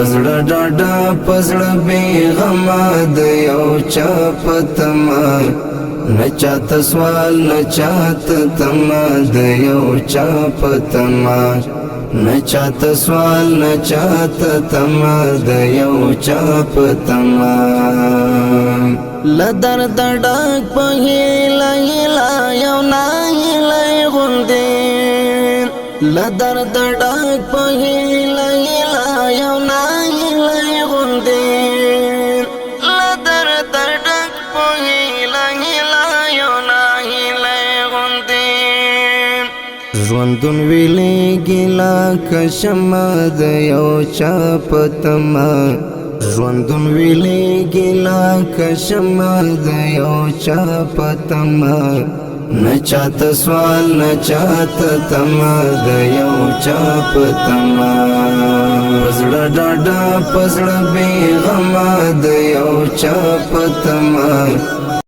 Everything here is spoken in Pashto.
پزړه ډاډه پزړه بې غمه د یو چا په تمه نه چاته سوال نه چاته تمه د یو چا په تمه نه چاته سوال نه چاته تمه د یو چا په تمه له درد ډک په هیله هیله یو ناهیلی غوندې له درد ډک په هیله هیله یو ناهیلی غوندې له درد ډک په هیله هیله یو ناهیلی غوندې ژوندون ویلېږي لکه شمع د یو چا په تمه ژوندون ویلېږي لکه شمع د یو چا په تمه نه چاته سوال نه چاته تمه د یو چا په تمه پزړه ډاډه پزړه بې غمه د یو چا په تمه